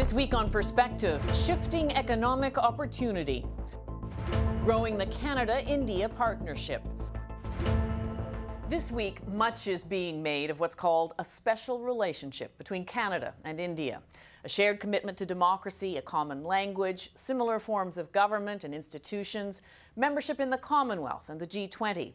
This week on Perspective, shifting economic opportunity, growing the Canada-India partnership. This week, much is being made of what's called a special relationship between Canada and India. A shared commitment to democracy, a common language, similar forms of government and institutions, membership in the Commonwealth and the G20.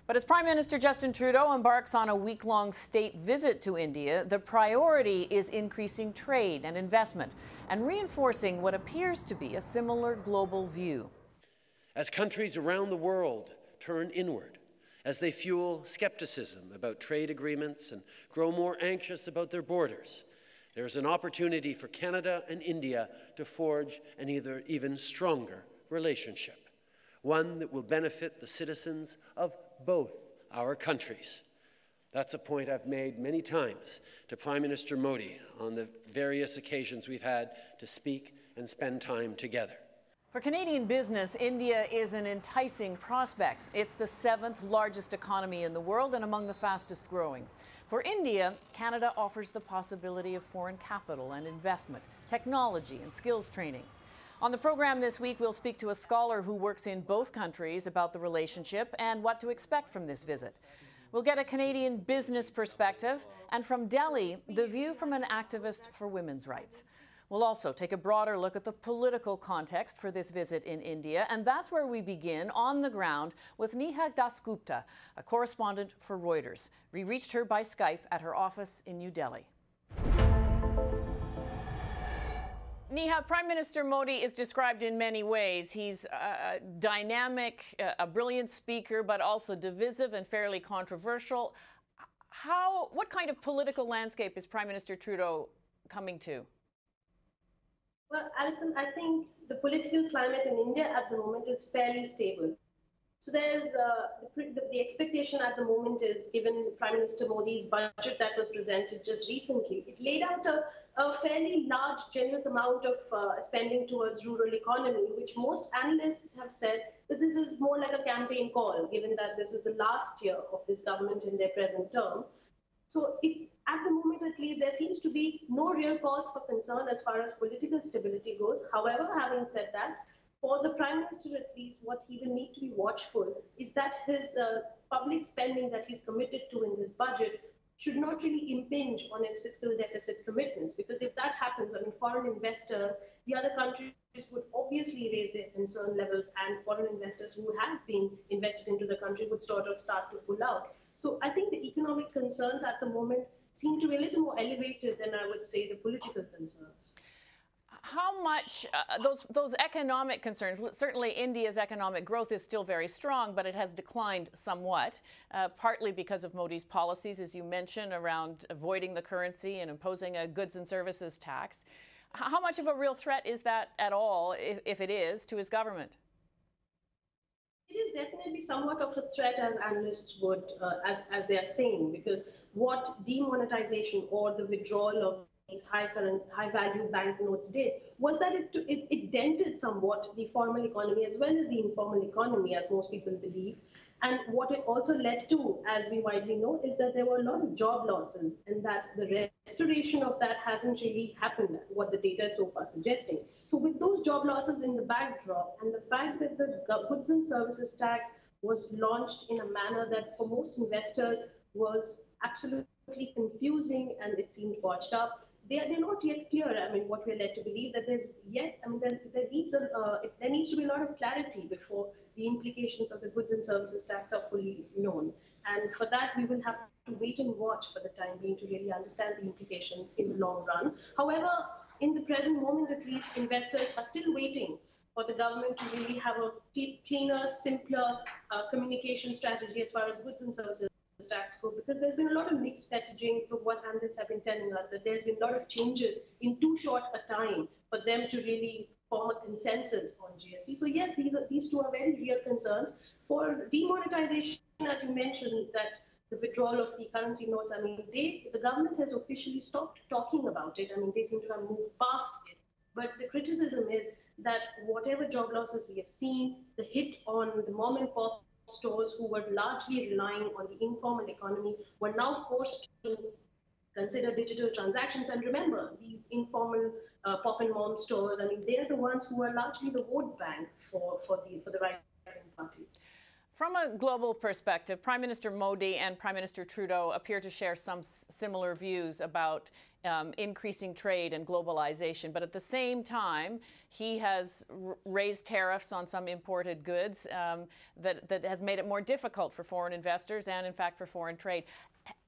But as Prime Minister Justin Trudeau embarks on a week-long state visit to India, the priority is increasing trade and investment and reinforcing what appears to be a similar global view. As countries around the world turn inward, as they fuel skepticism about trade agreements and grow more anxious about their borders, there is an opportunity for Canada and India to forge an even stronger relationship, one that will benefit the citizens of both our countries. That's a point I've made many times to Prime Minister Modi on the various occasions we've had to speak and spend time together. For Canadian business, India is an enticing prospect. It's the 7th largest economy in the world and among the fastest growing. For India, Canada offers the possibility of foreign capital and investment, technology and skills training. On the program this week, we'll speak to a scholar who works in both countries about the relationship and what to expect from this visit. We'll get a Canadian business perspective, and from Delhi, the view from an activist for women's rights. We'll also take a broader look at the political context for this visit in India, and that's where we begin on the ground with Neha Dasgupta, a correspondent for Reuters. We reached her by Skype at her office in New Delhi. Neha, Prime Minister Modi is described in many ways. He's dynamic, a brilliant speaker, but also divisive and fairly controversial. What kind of political landscape is Prime Minister Trudeau coming to? Well, Alison, I think the political climate in India at the moment is fairly stable. So there's the expectation at the moment is, given Prime Minister Modi's budget that was presented just recently, it laid out a fairly large, generous amount of spending towards rural economy, which most analysts have said that this is more like a campaign call, given that this is the last year of this government in their present term. So at the moment, at least, there seems to be no real cause for concern as far as political stability goes. However, having said that, for the Prime Minister, at least, what he will need to be watchful is that his public spending that he's committed to in this budget should not really impinge on his fiscal deficit commitments. Because if that happens, I mean, foreign investors, the other countries would obviously raise their concern levels, and foreign investors who have been invested into the country would sort of start to pull out. So I think the economic concerns at the moment seem to be a little more elevated than I would say the political concerns. How much those economic concerns, certainly India's economic growth is still very strong, but it has declined somewhat, partly because of Modi's policies, as you mentioned, around avoiding the currency and imposing a goods and services tax. How much of a real threat is that at all, if it is, to his government? It is definitely somewhat of a threat, as analysts would, as they are saying, because what demonetization or the withdrawal of these high-value banknotes did was that it dented somewhat the formal economy as well as the informal economy, as most people believe. And what it also led to, as we widely know, is that there were a lot of job losses, and that the restoration of that hasn't really happened, what the data is so far suggesting. So with those job losses in the backdrop, and the fact that the goods and services tax was launched in a manner that for most investors was absolutely confusing and it seemed botched up, they're not yet clear. I mean, what we're led to believe that there needs to be a lot of clarity before the implications of the goods and services tax are fully known. And for that, we will have to wait and watch for the time being to really understand the implications in the long run. However, in the present moment, at least, investors are still waiting for the government to really have a cleaner, simpler communication strategy as far as goods and services tax go, because there's been a lot of mixed messaging from what analysts have been telling us, that there's been a lot of changes in too short a time for them to really form a consensus on GST. So yes, these two are very real concerns. For demonetization, as you mentioned, that the withdrawal of the currency notes, I mean, the government has officially stopped talking about it. I mean, they seem to have moved past it. But the criticism is that whatever job losses we have seen, the hit on the mom and pop stores who were largely relying on the informal economy were now forced to consider digital transactions. And remember, these informal pop and mom stores, I mean, they're the ones who are largely the vote bank for the right-wing party. From a global perspective, Prime Minister Modi and Prime Minister Trudeau appear to share some similar views about increasing trade and globalization. But at the same time, he has raised tariffs on some imported goods that has made it more difficult for foreign investors and, in fact, for foreign trade.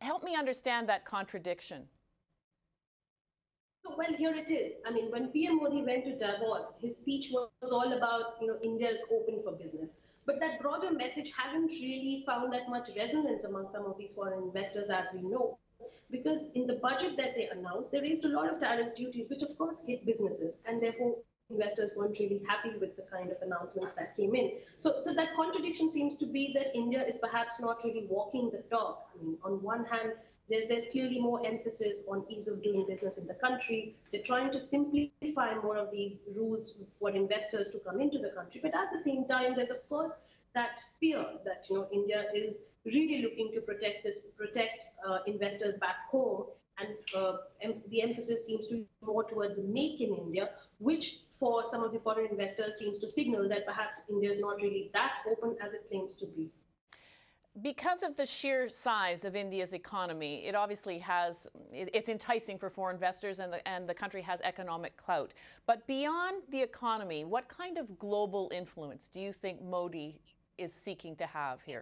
Help me understand that contradiction. So, well, here it is. I mean, when PM Modi went to Davos, his speech was all about, India is open for business. But that broader message hasn't really found that much resonance among some of these foreign investors, as we know. Because in the budget that they announced, they raised a lot of tariff duties, which of course hit businesses, and therefore investors weren't really happy with the kind of announcements that came in. So that contradiction seems to be that India is perhaps not really walking the talk. I mean, on one hand, there's clearly more emphasis on ease of doing business in the country. They're trying to simplify more of these rules for investors to come into the country. But at the same time, there's of course that fear that India is really looking to protect investors back home, and the emphasis seems to be more towards make in India, which for some of the foreign investors seems to signal that perhaps India is not really that open as it claims to be. Because of the sheer size of India's economy, it obviously it's enticing for foreign investors, and the country has economic clout. But beyond the economy, what kind of global influence do you think Modi is seeking to have here?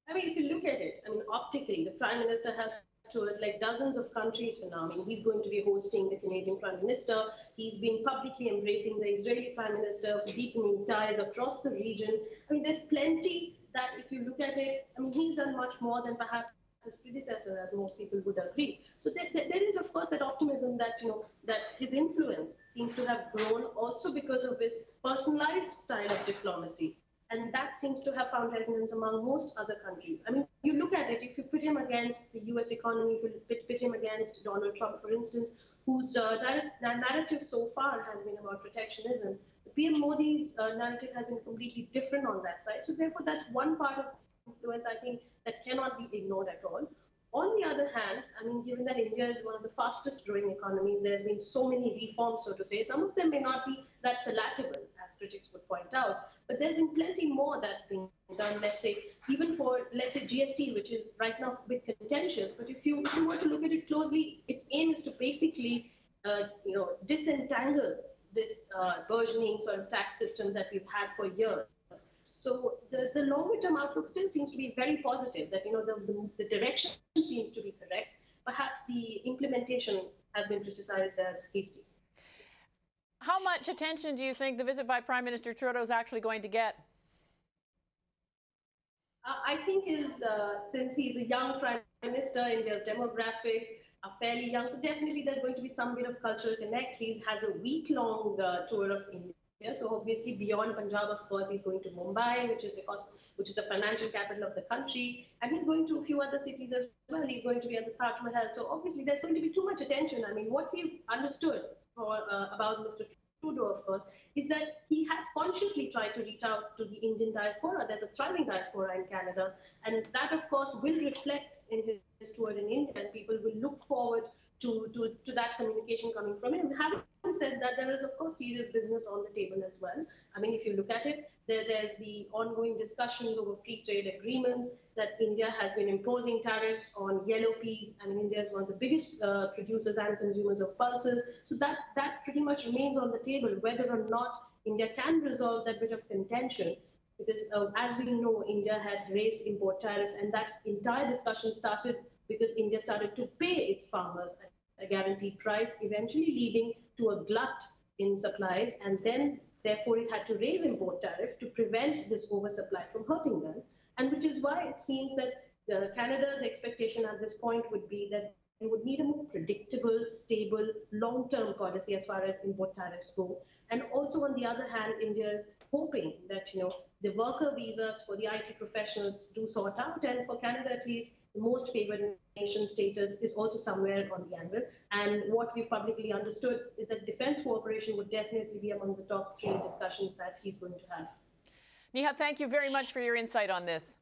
I mean, if you look at it, I mean, optically, the Prime Minister has toured like dozens of countries for now. I mean, he's going to be hosting the Canadian Prime Minister. He's been publicly embracing the Israeli Prime Minister for deepening ties across the region. I mean, there's plenty that, if you look at it, I mean, he's done much more than perhaps his predecessor, as most people would agree. So there is, of course, that optimism that, that his influence seems to have grown also because of his personalized style of diplomacy. And that seems to have found resonance among most other countries. I mean, you look at it, if you put him against the US economy, if you put him against Donald Trump, for instance, whose narrative so far has been about protectionism, PM Modi's narrative has been completely different on that side. So therefore, that's one part of influence, I think, that cannot be ignored at all. On the other hand, I mean, given that India is one of the fastest growing economies, there's been so many reforms, so to say. Some of them may not be that palatable, as critics would point out, but there's been plenty more that's being done, let's say, even for, let's say, GST, which is right now a bit contentious. But if you were to look at it closely, its aim is to basically, disentangle this burgeoning sort of tax system that we've had for years. So the longer-term outlook still seems to be very positive, that the direction seems to be correct. Perhaps the implementation has been criticized as hasty. How much attention do you think the visit by Prime Minister Trudeau is actually going to get? I think since he's a young Prime Minister, India's demographics are fairly young, so definitely there's going to be some bit of cultural connect. He has a week-long tour of India. So obviously beyond Punjab, of course, he's going to Mumbai, which is the financial capital of the country, and he's going to a few other cities as well. He's going to be at the Taj Mahal. So obviously there's going to be too much attention. I mean, what we've understood about Mr. Trudeau, of course, is that he has consciously tried to reach out to the Indian diaspora. There's a thriving diaspora in Canada, and that, of course, will reflect in his tour in India, and people will look forward to that communication coming from him. Having said that, there is, of course, serious business on the table as well. I mean, if you look at it, there's the ongoing discussions over free trade agreements, that India has been imposing tariffs on yellow peas. I mean, India is one of the biggest producers and consumers of pulses. So that pretty much remains on the table, whether or not India can resolve that bit of contention. Because as we know, India had raised import tariffs, and that entire discussion started because India started to pay its farmers a guaranteed price, eventually leading to a glut in supplies, and then therefore it had to raise import tariffs to prevent this oversupply from hurting them. And which is why it seems that Canada's expectation at this point would be that you would need a more predictable, stable, long-term policy as far as import tariffs go. And also, on the other hand, India is hoping that the worker visas for the IT professionals do sort out, and for Canada at least, the most favored nation status is also somewhere on the anvil. And what we've publicly understood is that defense cooperation would definitely be among the top 3 discussions that he's going to have. Neha, thank you very much for your insight on this.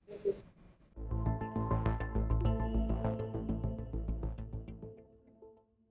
Thank you.